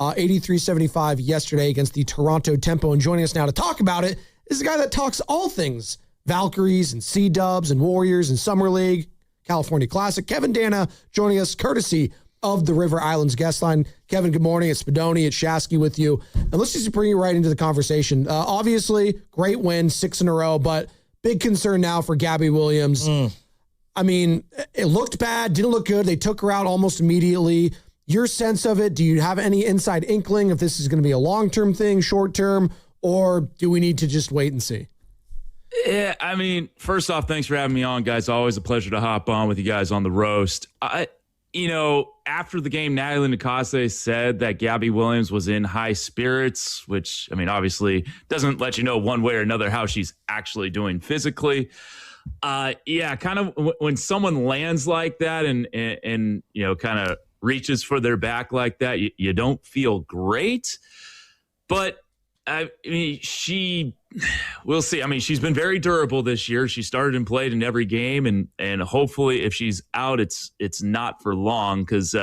83-75 yesterday against the Toronto Tempo. And joining us now to talk about it is the guy that talks all things Valkyries and C-Dubs and Warriors and Summer League, California Classic. Kevin Danna joining us courtesy of the River Islands guest line. Kevin, good morning. It's Spadoni, it's Shasky with you. And let's just bring you right into the conversation. Obviously, great win, 6 in a row, but big concern now for Gabby Williams. I mean, it looked bad, didn't look good. They took her out almost immediately. Your sense of it, do you have any inside inkling if this is going to be a long-term thing, short-term, or do we need to just wait and see? Yeah, I mean, first off, thanks for having me on, guys. Always a pleasure to hop on with you guys on the roast. After the game, Natalie Nicase said that Gabby Williams was in high spirits, which, I mean, obviously doesn't let you know one way or another how she's actually doing physically. Kind of when someone lands like that and kind of reaches for their back like that, you don't feel great. But I mean, we'll see. I mean, she's been very durable this year. She started and played in every game, and hopefully if she's out, it's not for long, because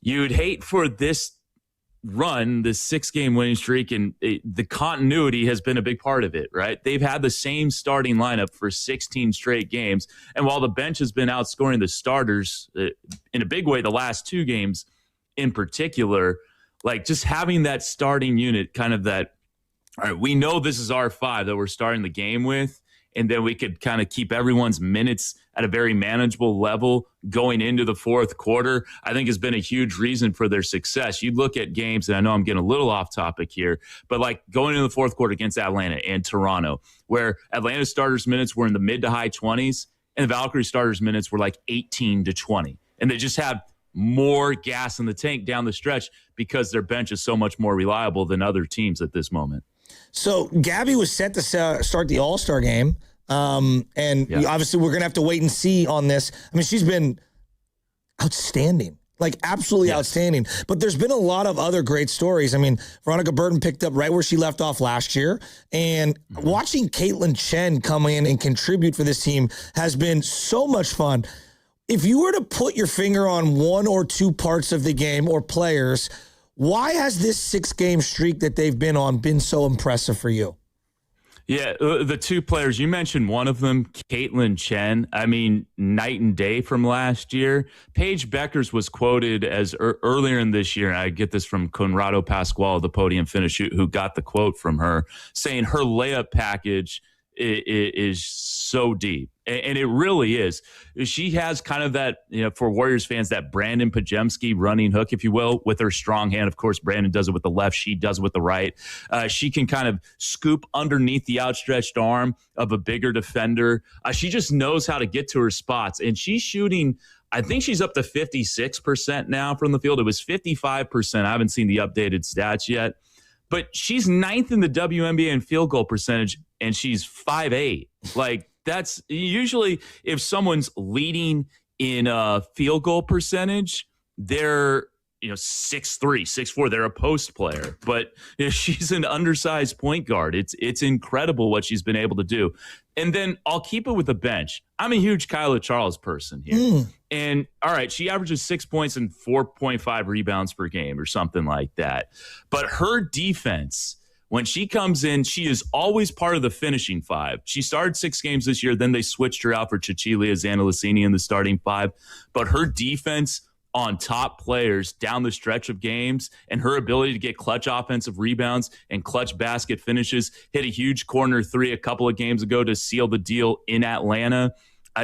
you'd hate for this run, this 6-game winning streak, and the continuity has been a big part of it, right? They've had the same starting lineup for 16 straight games, and while the bench has been outscoring the starters in a big way the last 2 games in particular, like just having that starting unit, kind of that, all right, we know this is our 5 that we're starting the game with, and then we could kind of keep everyone's minutes at a very manageable level going into the fourth quarter, I think has been a huge reason for their success. You look at games, and I know I'm getting a little off topic here, but like going into the fourth quarter against Atlanta and Toronto, where Atlanta starters' minutes were in the mid to high 20s, and the Valkyrie starters' minutes were like 18 to 20. And they just have more gas in the tank down the stretch because their bench is so much more reliable than other teams at this moment. So Gabby was set to start the All-Star game. Obviously we're going to have to wait and see on this. I mean, she's been outstanding, like absolutely outstanding. But there's been a lot of other great stories. I mean, Veronica Burton picked up right where she left off last year. And watching Caitlin Chen come in and contribute for this team has been so much fun. If you were to put your finger on one or two parts of the game or players, why has this 6-game streak that they've been on been so impressive for you? Yeah, the 2 players, you mentioned one of them, Caitlin Chen. I mean, night and day from last year. Paige Beckers was quoted as earlier in this year, and I get this from Conrado Pasquale, the podium finish, who got the quote from her, saying her layup package is so deep. And it really is. She has kind of that, for Warriors fans, that Brandon Pajemski running hook, if you will, with her strong hand. Of course, Brandon does it with the left. She does it with the right. She can kind of scoop underneath the outstretched arm of a bigger defender. She just knows how to get to her spots. And she's shooting, I think she's up to 56% now from the field. It was 55%. I haven't seen the updated stats yet. But she's 9th in the WNBA in field goal percentage, and she's 5'8". Like, that's usually if someone's leading in field goal percentage, they're 6'3", 6'4". They're a post player, but she's an undersized point guard. It's incredible what she's been able to do. And then I'll keep it with the bench. I'm a huge Kyla Charles person here. And all right, she averages 6 points and 4.5 rebounds per game or something like that. But her defense, when she comes in, she is always part of the finishing 5. She started 6 games this year. Then they switched her out for Cecilia Zanalissini in the starting 5. But her defense on top players down the stretch of games, and her ability to get clutch offensive rebounds and clutch basket finishes, hit a huge corner 3 a couple of games ago to seal the deal in Atlanta.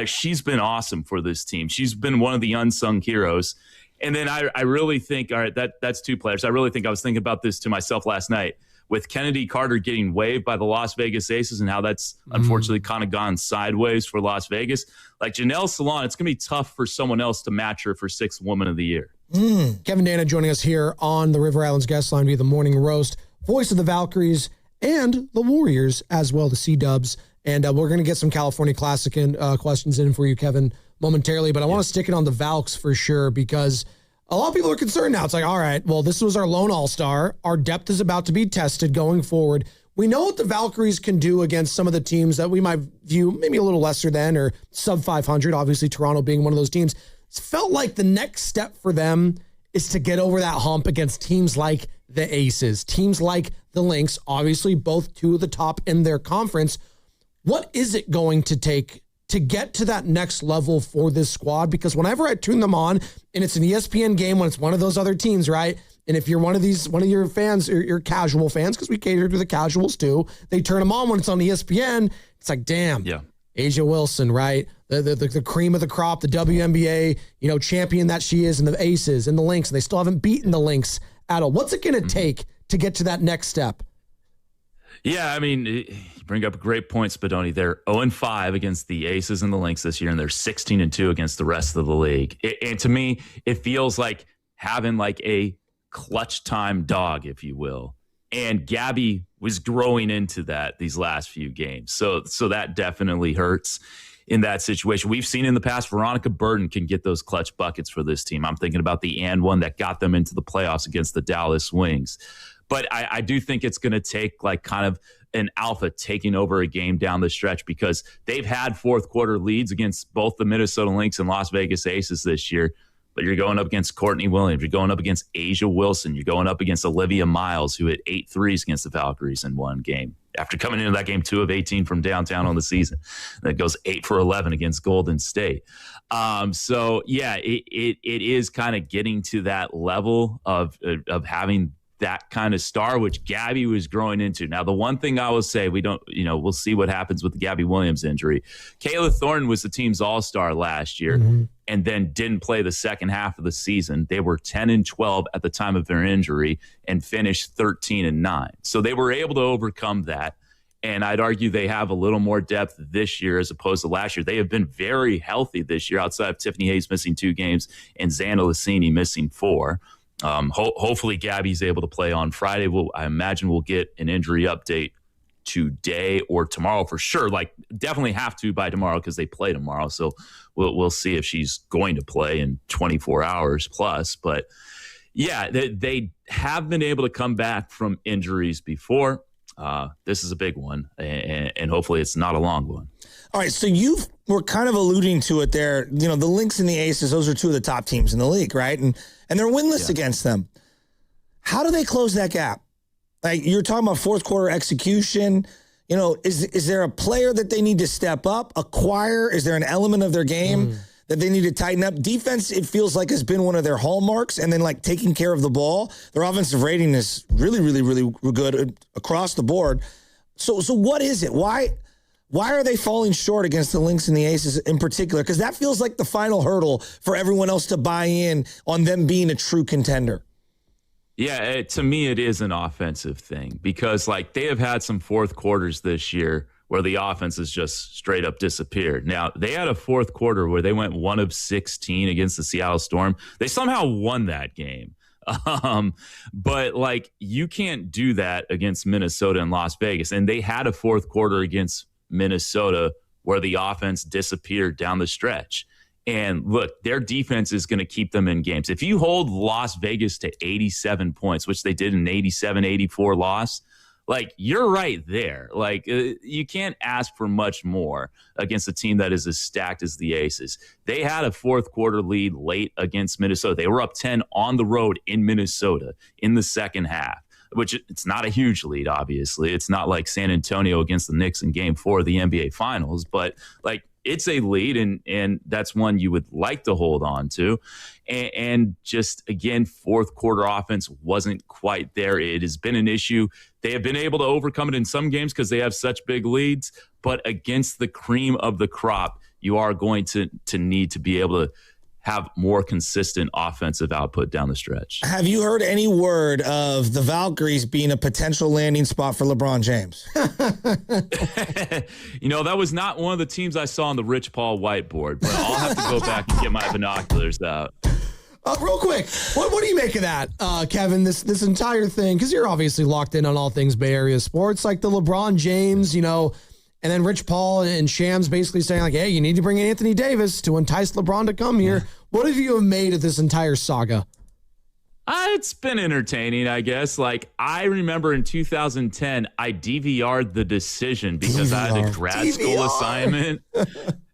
She's been awesome for this team. She's been one of the unsung heroes. And then I really think, all right, that's 2 players. I really think I was thinking about this to myself last night with Kennedy Carter getting waived by the Las Vegas Aces and how that's unfortunately kind of gone sideways for Las Vegas. Like Janelle Salon, it's going to be tough for someone else to match her for 6th Woman of the Year. Kevin Danna joining us here on the River Islands guest line via the Morning Roast, voice of the Valkyries and the Warriors as well, the C-Dubs. And we're going to get some California Classic questions in for you, Kevin, momentarily. But I want to stick it on the Valks for sure, because a lot of people are concerned now. It's like, all right, well, this was our lone all-star. Our depth is about to be tested going forward. We know what the Valkyries can do against some of the teams that we might view maybe a little lesser than or sub 500, obviously Toronto being one of those teams. It's felt like the next step for them is to get over that hump against teams like the Aces, teams like the Lynx, obviously both two of the top in their conference. What is it going to take to get to that next level for this squad? Because whenever I tune them on, and it's an ESPN game when it's one of those other teams, right? And if you're one of your fans, or your casual fans, because we cater to the casuals too, they turn them on when it's on ESPN. It's like, damn, yeah, A'ja Wilson, right? The cream of the crop, the WNBA, champion that she is, and the Aces and the Lynx, and they still haven't beaten the Lynx at all. What's it going to take to get to that next step? Yeah, I mean, you bring up a great point, Spadoni. They're 0-5 against the Aces and the Lynx this year, and they're 16-2 against the rest of the league. And to me, it feels like having like a clutch time dog, if you will. And Gabby was growing into that these last few games. So that definitely hurts in that situation. We've seen in the past, Veronica Burton can get those clutch buckets for this team. I'm thinking about the and one that got them into the playoffs against the Dallas Wings. But I do think it's going to take like kind of an alpha taking over a game down the stretch, because they've had fourth quarter leads against both the Minnesota Lynx and Las Vegas Aces this year. But you're going up against Courtney Williams. You're going up against A'ja Wilson. You're going up against Olivia Miles, who hit 8 threes against the Valkyries in one game, after coming into that game 2 of 18 from downtown on the season. That goes 8 for 11 against Golden State. So, yeah, it is kind of getting to that level of having that kind of star, which Gabby was growing into. Now, the one thing I will say, we'll see what happens with the Gabby Williams injury. Kayla Thornton was the team's all-star last year, and then didn't play the second half of the season. They were 10-12 at the time of their injury and finished 13-9. So they were able to overcome that. And I'd argue they have a little more depth this year as opposed to last year. They have been very healthy this year, outside of Tiffany Hayes missing 2 games and Xana Lassini missing 4. Hopefully Gabby's able to play on Friday. I imagine we'll get an injury update today or tomorrow for sure. Like, definitely have to by tomorrow, because they play tomorrow. So we'll see if she's going to play in 24 hours plus. But yeah, they have been able to come back from injuries before. This is a big one, and hopefully it's not a long one. All right, so you were kind of alluding to it there. The Lynx and the Aces, those are 2 of the top teams in the league, right? And they're winless against them. How do they close that gap? Like, you're talking about fourth quarter execution. Is there a player that they need to step up, acquire? Is there an element of their game that they need to tighten up? Defense, it feels like, has been one of their hallmarks, and then like taking care of the ball. Their offensive rating is really, really, really good across the board. So what is it? Why are they falling short against the Lynx and the Aces in particular? Because that feels like the final hurdle for everyone else to buy in on them being a true contender. Yeah, to me, it is an offensive thing, because like they have had some fourth quarters this year where the offense has just straight up disappeared. Now, they had a fourth quarter where they went 1 of 16 against the Seattle Storm. They somehow won that game. But like, you can't do that against Minnesota and Las Vegas. And they had a fourth quarter against Minnesota where the offense disappeared down the stretch. And look, their defense is going to keep them in games. If you hold Las Vegas to 87 points, which they did in an 87-84 loss, like, you're right there. Like, you can't ask for much more against a team that is as stacked as the Aces. They had a fourth quarter lead late against Minnesota. They were up 10 on the road in Minnesota in the second half, which it's not a huge lead, obviously. It's not like San Antonio against the Knicks in Game 4 of the NBA Finals, but like, it's a lead, and that's one you would like to hold on to. And just, again, fourth quarter offense wasn't quite there. It has been an issue. They have been able to overcome it in some games because they have such big leads, but against the cream of the crop, you are going to need to be able to have more consistent offensive output down the stretch. Have you heard any word of the Valkyries being a potential landing spot for LeBron James? That was not one of the teams I saw on the Rich Paul whiteboard, but I'll have to go back and get my binoculars out. Real quick, what do you make of that, Kevin, this entire thing? Because you're obviously locked in on all things Bay Area sports, like the LeBron James, and then Rich Paul and Shams basically saying, like, hey, you need to bring in Anthony Davis to entice LeBron to come here. What have you made of this entire saga? It's been entertaining, I guess. Like, I remember in 2010, I DVR'd the decision because I had a grad school assignment.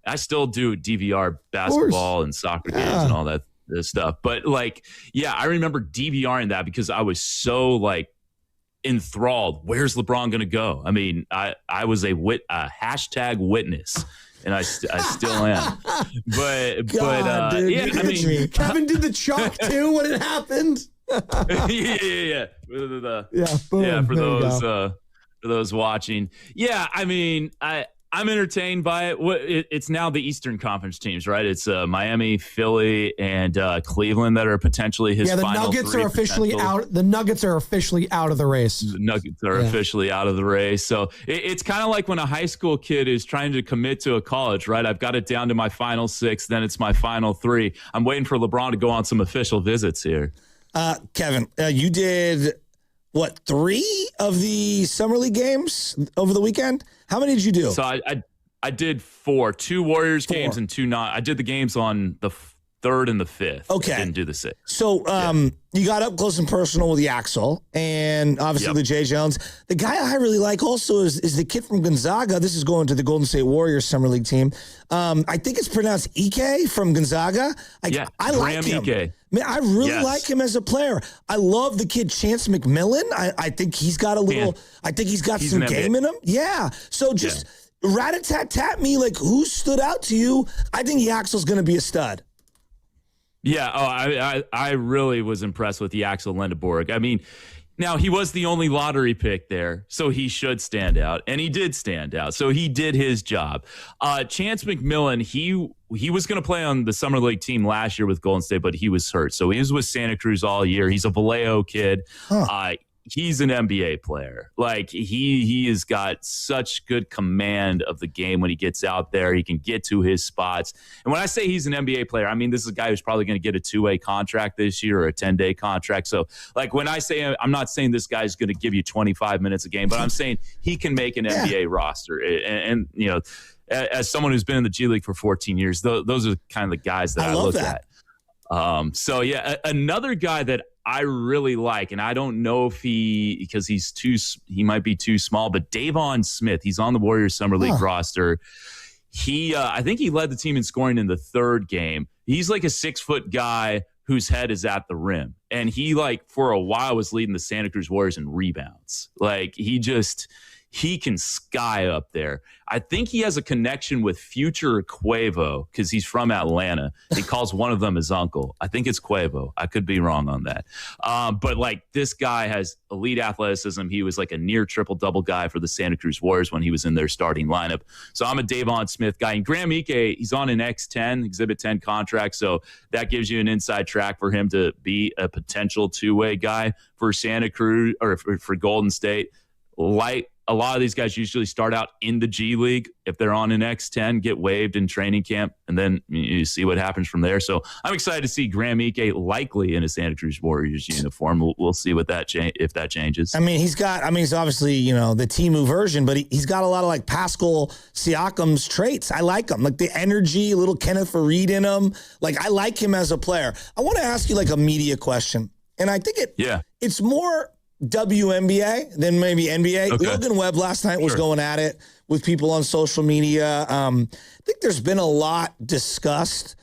I still do DVR basketball and soccer games and all that this stuff. But like, yeah, I remember DVRing that because I was so like enthralled. Where's LeBron going to go? I mean, I was a hashtag witness. And I still am, dude, yeah. I mean, Kevin did the chalk too when it happened. yeah. Boom, For those watching. Yeah, I mean, I'm entertained by it. It's now the Eastern Conference teams, right? It's Miami, Philly, and Cleveland that are potentially his final Nuggets three are officially out. The Nuggets are officially out of the race. The Nuggets are officially out of the race. So it's kind of like when a high school kid is trying to commit to a college, right? I've got it down to my final 6, then it's my final 3. I'm waiting for LeBron to go on some official visits here. Kevin, you did, 3 of the Summer League games over the weekend? How many did you do? So I did 4, 2 Warriors games and 2 not. I did the games on the 3rd and the 5th. Okay. I didn't do the 6th. So you got up close and personal with the Axel and obviously the Jay Jones. The guy I really like also is the kid from Gonzaga. This is going to the Golden State Warriors Summer League team. I think it's pronounced Ike from Gonzaga. I like him. Ike. Man, I really like him as a player. I love the kid Chance McMillan. I think he's got a little. I think he's got some game in him. Yeah. So just rat-a-tat-tat me. Like, who stood out to you? I think Yaxel's going to be a stud. Yeah. Oh, I really was impressed with the Axel Lendeborg. I mean, now he was the only lottery pick there, so he should stand out, and he did stand out. So he did his job. Chance McMillan, he was going to play on the Summer League team last year with Golden State, but he was hurt. So he was with Santa Cruz all year. He's a Vallejo kid. He's an NBA player. Like he has got such good command of the game when he gets out there. He can get to his spots. And when I say he's an NBA player, I mean this is a guy who's probably going to get a 2-way contract this year or a 10-day contract. So like when I say, I'm not saying this guy's going to give you 25 minutes a game, but I'm saying he can make an NBA roster. And you know, as someone who's been in the G League for 14 years, those are kind of the guys that I look at. So yeah, another guy that I really like, and I don't know if he might be too small, but Davon Smith, he's on the Warriors Summer League roster. I think he led the team in scoring in the 3rd game. He's like a 6-foot guy whose head is at the rim. And he like for a while was leading the Santa Cruz Warriors in rebounds. Like he can sky up there. I think he has a connection with future Quavo because he's from Atlanta. He calls one of them his uncle. I think it's Quavo. I could be wrong on that. But like this guy has elite athleticism. He was like a near triple-double guy for the Santa Cruz Warriors when he was in their starting lineup. So I'm a Davon Smith guy. And Graham Ike, he's on an X10, Exhibit 10 contract. So that gives you an inside track for him to be a potential 2-way guy for Santa Cruz or for Golden State. Like a lot of these guys usually start out in the G League. If they're on an X10, get waived in training camp, and then you see what happens from there. So I'm excited to see Graham Ike likely in a Santa Cruz Warriors uniform. We'll see what if that changes. I mean, he's obviously, the Timu version, but he's got a lot of like Pascal Siakam's traits. I like him, like the energy, a little Kenneth Faried in him. Like I like him as a player. I want to ask you like a media question, and I think it's more WNBA than maybe NBA. Okay. Logan Webb last night was going at it with people on social media. I think there's been a lot discussed,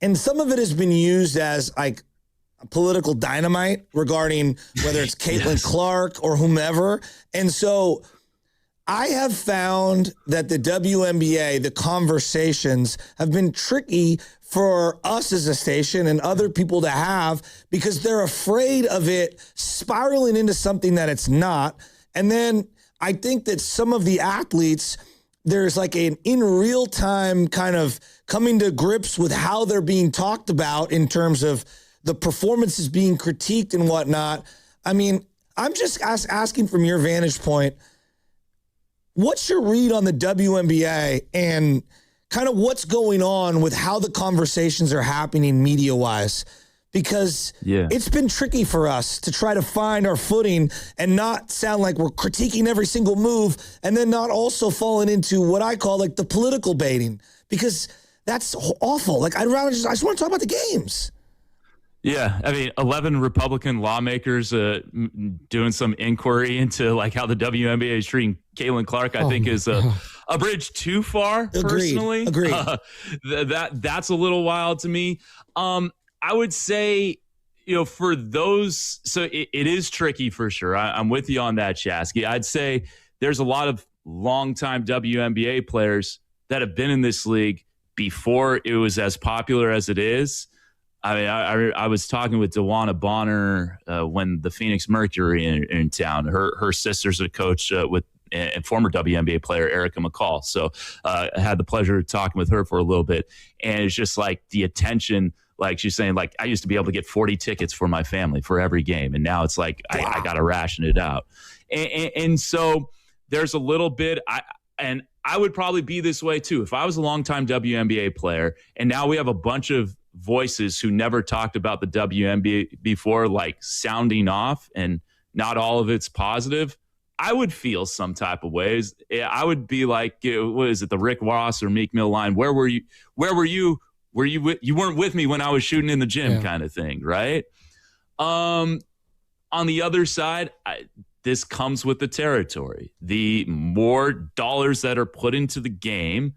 and some of it has been used as like political dynamite regarding whether it's Caitlin Clark or whomever. And so I have found that the WNBA, the conversations have been tricky for us as a station and other people to have because they're afraid of it spiraling into something that it's not. And then I think that some of the athletes, there's like an in real time kind of coming to grips with how they're being talked about in terms of the performances being critiqued and whatnot. I mean, I'm just asking from your vantage point, what's your read on the WNBA and kind of what's going on with how the conversations are happening media-wise? Because it's been tricky for us to try to find our footing and not sound like we're critiquing every single move and then not also falling into what I call like the political baiting, because that's awful. Like I just want to talk about the games. Yeah, I mean, 11 Republican lawmakers doing some inquiry into like how the WNBA is treating Caitlin Clark, I think is a bridge too far. Personally, Agreed. That's a little wild to me. I would say, for those, so it is tricky for sure. I'm with you on that, Chasky. I'd say there's a lot of longtime WNBA players that have been in this league before it was as popular as it is. I mean, I was talking with Dewana Bonner when the Phoenix Mercury in town. Her sister's a coach with and former WNBA player Erica McCall. So I had the pleasure of talking with her for a little bit. And it's just like the attention, like she's saying, like, I used to be able to get 40 tickets for my family for every game. And now it's like, wow. I got to ration it out. And so there's a little bit, and I would probably be this way too. If I was a longtime WNBA player and now we have a bunch of voices who never talked about the WNBA before, like sounding off, and not all of it's positive, I would feel some type of ways. I would be like, what is it, the Rick Ross or Meek Mill line? Where were you? You weren't with me when I was shooting in the gym, kind of thing, right? On the other side, this comes with the territory. The more dollars that are put into the game,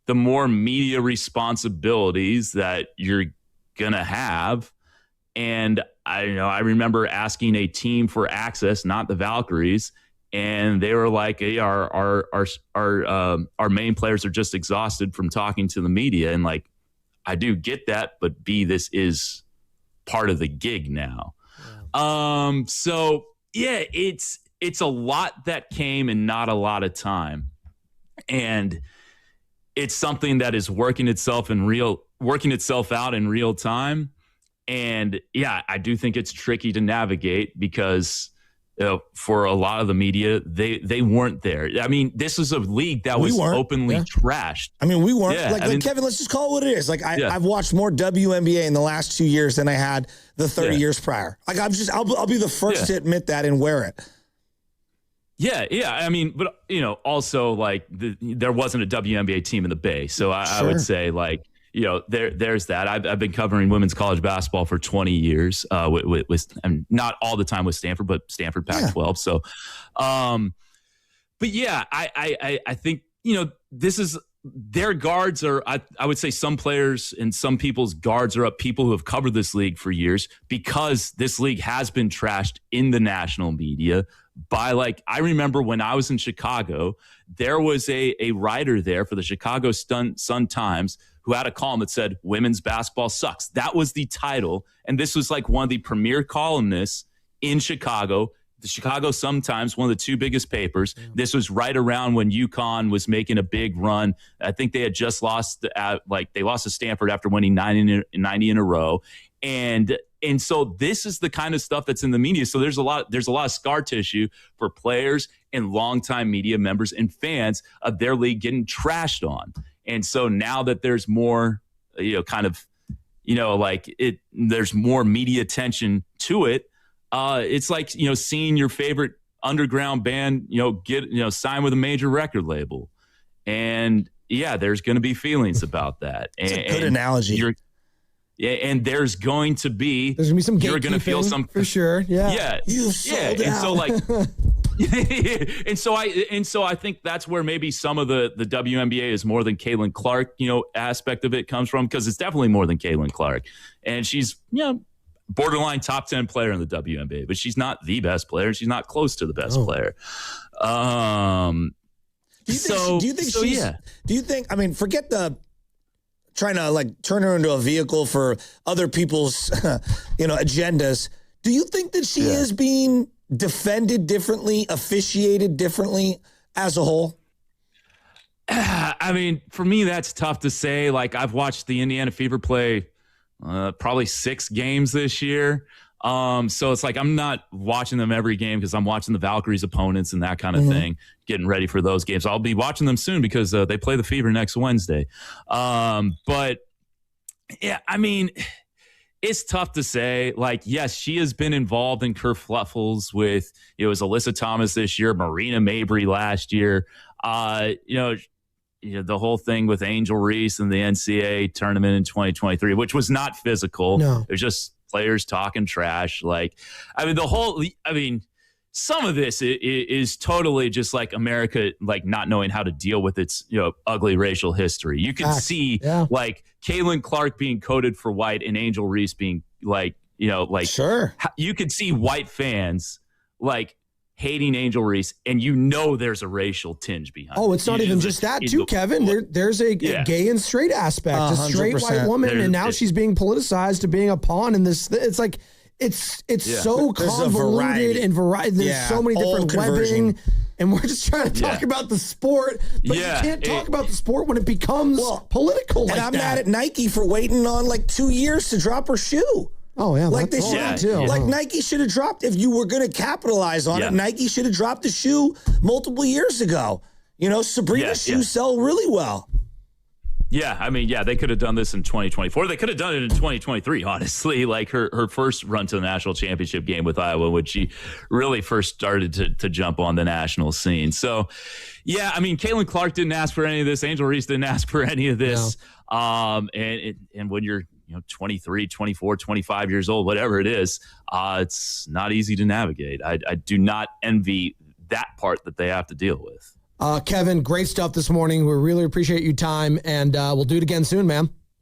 the more media responsibilities that you're gonna have. And I remember asking a team for access, not the Valkyries, and they were like, hey, our main players are just exhausted from talking to the media. And like, I do get that, but B, this is part of the gig now. Yeah. So yeah, it's a lot that came in not a lot of time. And it's something that is working itself out in real time. And yeah, I do think it's tricky to navigate because for a lot of the media, they weren't there. I mean, this was a league that was openly trashed. I mean, we weren't. Yeah, Kevin, let's just call it what it is. Like I've watched more WNBA in the last 2 years than I had the 30 years prior. Like I'll be the first to admit that and wear it. Yeah. I mean, but also like there wasn't a WNBA team in the Bay, so I would say like. There's that. I've been covering women's college basketball for 20 years with and not all the time with Stanford, but Stanford Pac-12. Yeah. So, but yeah, I think, this is their guards are, I would say some players and some people's guards are up, people who have covered this league for years, because this league has been trashed in the national media by I remember when I was in Chicago, there was a writer there for the Chicago Sun-Times who had a column that said, women's basketball sucks. That was the title. And this was like one of the premier columnists in Chicago, the Chicago Sun-Times, one of the two biggest papers. Yeah. This was right around when UConn was making a big run. I think they had just lost, they lost to Stanford after winning 90 in a row. And so this is the kind of stuff that's in the media. So there's a lot of scar tissue for players and longtime media members and fans of their league getting trashed on. And so now that there's more, there's more media attention to it. It's like, seeing your favorite underground band, get, sign with a major record label. And yeah, there's going to be feelings about that. It's a good analogy. And there's going to be some you're going to feel some for sure. Yeah. Yeah. You sold out. And so and so I think that's where maybe some of the WNBA is more than Caitlin Clark, aspect of it comes from, because it's definitely more than Caitlin Clark. And she's, borderline top 10 player in the WNBA, but she's not the best player. She's not close to the best player. Do you think, I mean, forget the trying to turn her into a vehicle for other people's, agendas. Do you think that she is being defended differently, officiated differently as a whole? I mean, for me, that's tough to say. I've watched the Indiana Fever play probably 6 games this year. So it's I'm not watching them every game because I'm watching the Valkyries opponents and that kind of thing, getting ready for those games. I'll be watching them soon because they play the Fever next Wednesday. But yeah, I mean, it's tough to say. Yes, she has been involved in kerfuffles with, it was Alyssa Thomas this year, Marina Mabry last year. The whole thing with Angel Reese and the NCAA tournament in 2023, which was not physical. No. It was just players talking trash. some of this is totally just like America, like not knowing how to deal with its ugly racial history. You can see like Caitlin Clark being coded for white and Angel Reese being like sure. You could see white fans like hating Angel Reese, and there's a racial tinge behind. Oh, it's not even just that too, Kevin. There's a gay and straight aspect. 100%. A straight white woman, and now she's being politicized to being a pawn in this. It's like it's so convoluted and variety. There's so many different webbing, and we're just trying to talk about the sport, but you can't talk about the sport when it becomes political. And I'm mad at Nike for waiting on like 2 years to drop her shoe. Oh, yeah. Like they should Like Nike should have dropped, if you were going to capitalize on it, Nike should have dropped the shoe multiple years ago. Sabrina's shoes sell really well. Yeah, I mean, they could have done this in 2024. They could have done it in 2023, honestly. Like her first run to the national championship game with Iowa, when she really first started to jump on the national scene. So, yeah, I mean, Caitlin Clark didn't ask for any of this. Angel Reese didn't ask for any of this. No. And when you're 23, 24, 25 years old, whatever it is, it's not easy to navigate. I do not envy that part that they have to deal with. Kevin, great stuff this morning. We really appreciate your time, and we'll do it again soon, man.